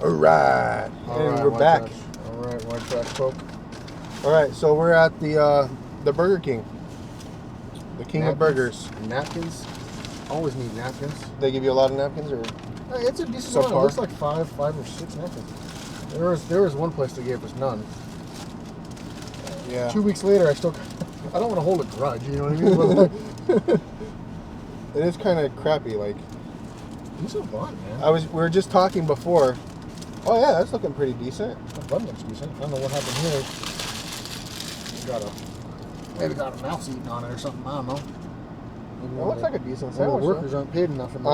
All right, and we're back. All right, white trash Coke. All right, so we're at the Burger King, the King of Burgers. Napkins. Always need napkins. They give you a lot of napkins, or It's a decent So amount. It far? looks like five or six napkins. There was one place that gave us none. yeah, 2 weeks later, I don't want to hold a grudge. You know what I mean? But like, it is kind of crappy. Like decent bun, man. we were just talking before. Oh yeah, that's looking pretty decent. The bun looks decent. I don't know what happened here. Maybe got a mouse eating on it or something. I don't know. Maybe It looks like a decent the sandwich. workers aren't paid enough for my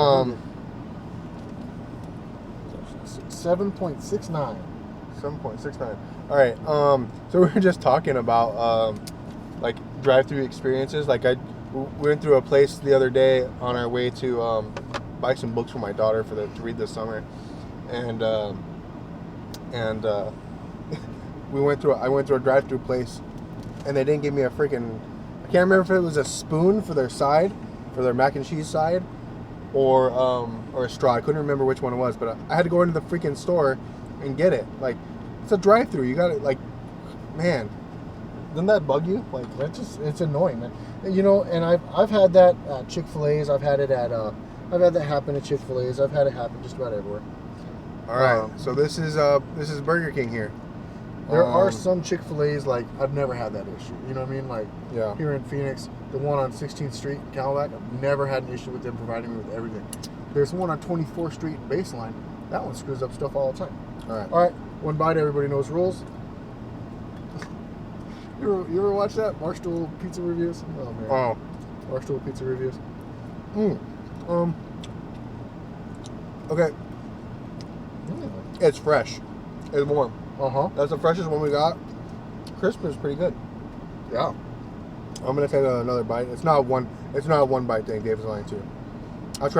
7.69. 7.69. All right. So we were just talking about like drive-through experiences. Like we went through a place the other day on our way to buy some books for my daughter to read this summer, and I went through a drive-through place, and they didn't give me a freaking. I can't remember if it was a spoon for their mac and cheese side, or a straw. I couldn't remember which one it was, but I had to go into the freaking store and get it. Like, it's a drive-through. You got it. Like, man, doesn't that bug you? Like, It's annoying, man. You know, and I've had that at Chick-fil-A's. I've had that happen at Chick-fil-A's. I've had it happen just about everywhere. all right. So this is Burger King here. There are some Chick-fil-A's, like, I've never had that issue. You know what I mean? Like, Yeah. here in Phoenix, the one on 16th Street in Cadillac, I've never had an issue with them providing me with everything. There's one on 24th Street in Baseline. That one screws up stuff all the time. All right. All right, one bite, everybody knows rules. You ever watch that? Barstool Pizza Reviews? Oh, man. Oh. Barstool Pizza Reviews. Okay. It's fresh. It's warm. Uh-huh. That's the freshest one we got. Crisp is pretty good. Yeah. I'm gonna take another bite. It's not a one bite thing. David's only two. I'm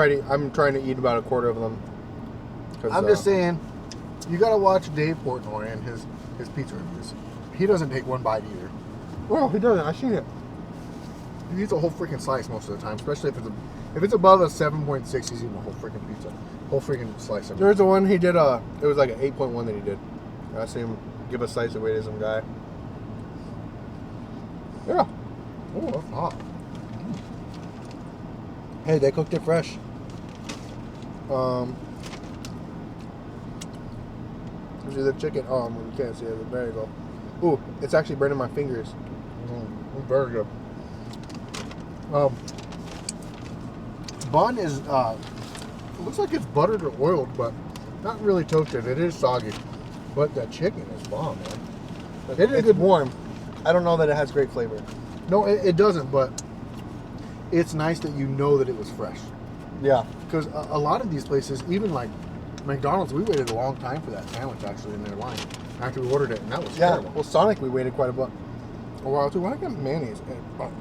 trying to eat about a quarter of them. I'm just saying, you gotta watch Dave Portnoy and his pizza reviews. He doesn't take one bite either. Well, he doesn't. I've seen it. He eats a whole freaking slice most of the time, especially if it's above a 7.6. He's eating a whole freaking pizza, whole freaking slice of it. There's the one he did. It was like an 8.1 that he did. I seen him give a slice away to some guy. Yeah. Oh, that's hot. Hey, they cooked it fresh. This is the chicken. Oh, you can't see it. There you go. Ooh, it's actually burning my fingers. Very good. Bun is looks like it's buttered or oiled, but not really toasted. It is soggy, but the chicken is bomb, man. It's warm. I don't know that it has great flavor. No, it doesn't, but it's nice that you know that it was fresh. Yeah. Because a lot of these places, even like McDonald's, we waited a long time for that sandwich actually in their line after we ordered it, and that was terrible. Well, Sonic, we waited quite a while too. Why got mayonnaise on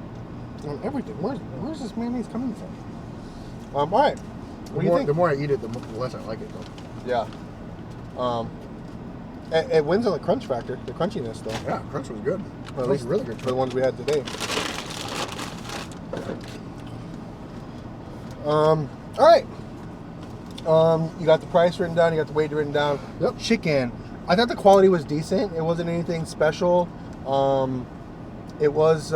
everything? Where's this mayonnaise coming from? All right. What do you think? The more I eat it, the less I like it, though. Yeah. It wins on the crunch factor, the crunchiness, though. Yeah, crunch was good. Well, It was really good. for the ones we had today. All right. You got the price written down. You got the weight written down. Yep. Chicken. I thought the quality was decent. It wasn't anything special. It was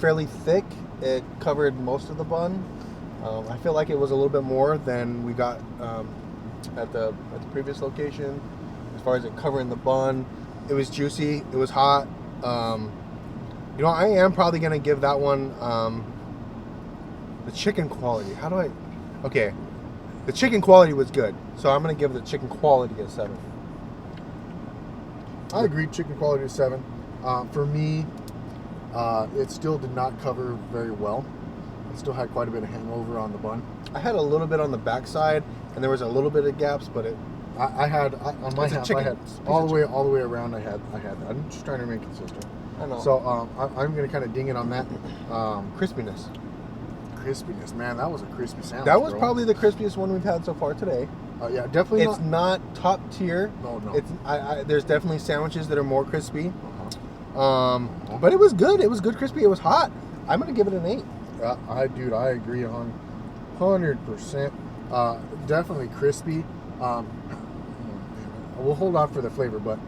fairly thick. It covered most of the bun. I feel like it was a little bit more than we got at the previous location. As far as it covering the bun, it was juicy. It was hot. I am probably gonna give that one the chicken quality. Okay, the chicken quality was good, so I'm gonna give the chicken quality a 7. I agree. Chicken quality is 7. For me, it still did not cover very well. It still had quite a bit of hangover on the bun. I had a little bit on the backside, and there was a little bit of gaps, but I had on my half. I had all the way around. I had that. I'm just trying to remain consistent. I know. So I'm gonna kind of ding it on that. Crispiness. Crispiness, man, that was a crispy sandwich. That was probably the crispiest one we've had so far today. Yeah, definitely. It's not top tier. No. It's there's definitely sandwiches that are more crispy. But it was good. It was good crispy. It was hot. I'm gonna give it an 8. I agree on 100%. Definitely crispy. we'll hold on for the flavor, but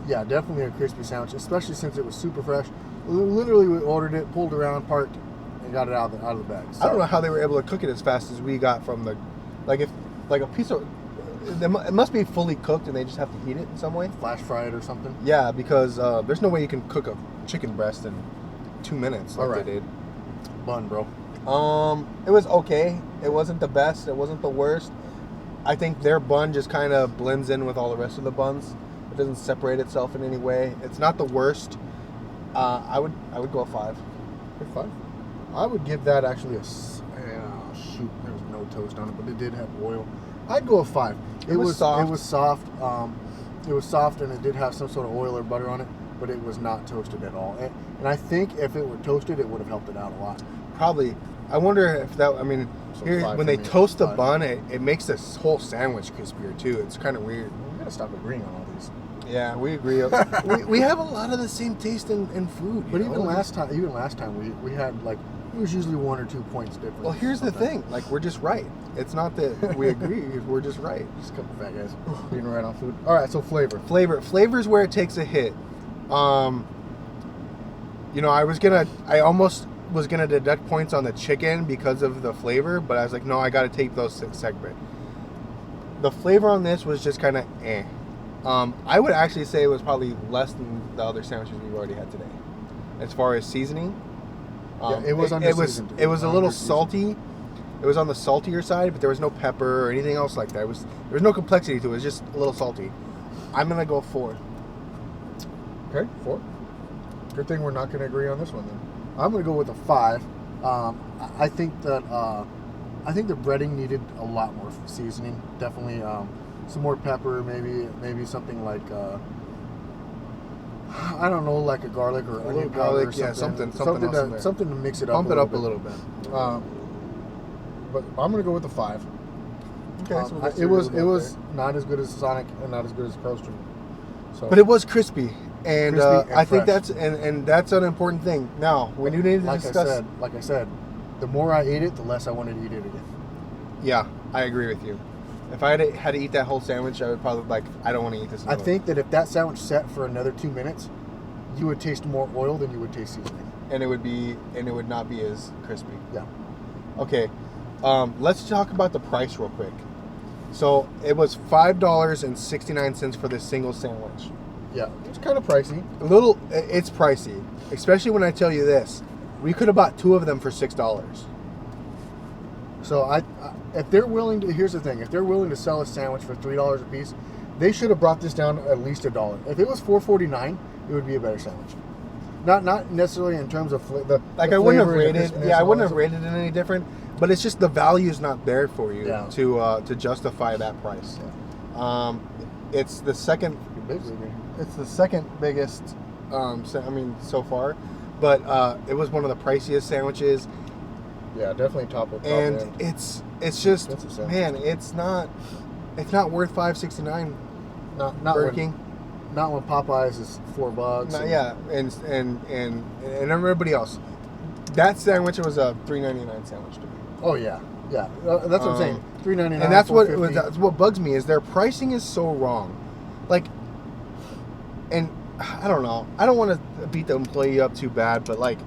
yeah, definitely a crispy sandwich, especially since it was super fresh. Literally, we ordered it, pulled around, parked, and got it out of the bag. So, I don't know how they were able to cook it as fast as we got from the, like if like a piece of, it must be fully cooked and they just have to heat it in some way. flash fry it or something. Yeah, because there's no way you can cook a chicken breast in 2 minutes like Alright. they did. Bun, bro. It was okay. It wasn't the best. It wasn't the worst. I think their bun just kind of blends in with all the rest of the buns. It doesn't separate itself in any way. It's not the worst. I would go a 5. Good 5. I would give that actually shoot. There was no toast on it, but it did have oil. I'd go a 5. It was soft. It was soft. It was soft, and it did have some sort of oil or butter on it, but it was not toasted at all. And I think if it were toasted, it would have helped it out a lot. Probably. I wonder if that. I mean, So here, 5 when for they me. toast the 5. bun, it makes this whole sandwich crispier too. It's kind of weird. We gotta stop agreeing on all these. Yeah, we agree. we have a lot of the same taste in food. But you even know? last time, we had like it was usually 1 or 2 points difference. Well, here's the sometimes. thing. Like, we're just right. It's not that we agree. We're just right. Just a couple fat guys being right on food. All right, so flavor. Flavor's where it takes a hit. You know, I almost was gonna deduct points on the chicken because of the flavor, but I was like, no, I gotta take those 6 segment. The flavor on this was just kind of eh. I would actually say it was probably less than the other sandwiches we've already had today, as far as seasoning. Yeah, it was under-seasoned. It was a little Under-seasoned. salty. It was on the saltier side, but there was no pepper or anything else like that. There was no complexity to it. It was just a little salty. I'm gonna go 4. Okay, 4. Good thing we're not going to agree on this one then. I'm going to go with a 5. I think the breading needed a lot more seasoning. Definitely some more pepper, maybe something like I don't know, like a garlic or onion powder garlic, or yeah, something something else in to there. something to mix it up. Pump it up a little bit. But I'm going to go with a 5. Okay, so it was not as good as Sonic and not as good as Pearl Street. So, but it was crispy, and, Crispy and I think fresh. that's an important thing. Now we do need to discuss. Like I said, the more I ate it, the less I wanted to eat it again. Yeah, I agree with you. If I had to eat that whole sandwich, I would probably I don't want to eat this. I think that if that sandwich sat for another 2 minutes, you would taste more oil than you would taste seasoning. and it would not be as crispy. Yeah. Okay, let's talk about the price real quick. So it was $5.69 for this single sandwich. Yeah, it's kind of pricey. It's pricey, especially when I tell you this. We could have bought 2 of them for $6. So if they're willing to, here's the thing: if they're willing to sell a sandwich for $3 a piece, they should have brought this down at least $1. If it was $4.49, it would be a better sandwich. Not necessarily in terms of I wouldn't have rated. Yeah, I wouldn't have rated it any different. But it's just the value's not there for you Yeah. to justify that price. Yeah. It's the second. Basically. It's the second biggest. So far, but it was one of the priciest sandwiches, Yeah, definitely top of and end. it's just Expensive sandwich. man, it's not worth $5.69. Not Burger when, King. not when Popeyes is $4. Not, yeah, and everybody else. That sandwich was a $3.99 sandwich to me. Oh yeah, yeah. That's what I'm saying. $3.99. And that's $4.50. that's what bugs me is their pricing is so wrong. Like, and I don't know. I don't want to beat the employee up too bad, but like,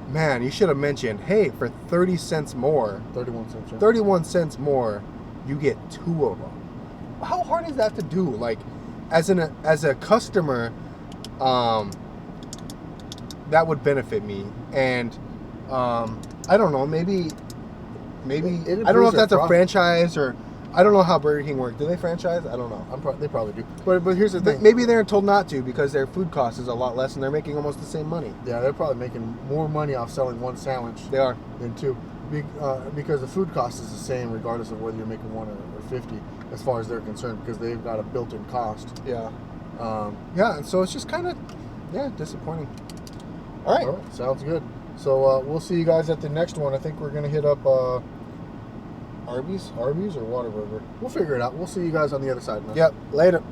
man, you should have mentioned, hey, for 30 cents more, 31 cents. Yeah. 31 cents more, you get 2 of them. How hard is that to do? Like, as a customer, that would benefit me. And I don't know, maybe It I don't know improves if that's their a profit. franchise or I don't know how Burger King works. Do they franchise? I don't know. They probably do. But here's the thing. Maybe they're told not to because their food cost is a lot less and they're making almost the same money. Yeah, they're probably making more money off selling 1 sandwich They are. than 2, because the food cost is the same regardless of whether you're making 1 or 50, as far as they're concerned, because they've got a built-in cost. Yeah. Um, Yeah, and so it's just kind of, disappointing. All right. All right, sounds good. So we'll see you guys at the next one. I think we're gonna hit up Arby's? Arby's or Whataburger. We'll figure it out. We'll see you guys on the other side. Man. Yep. Later.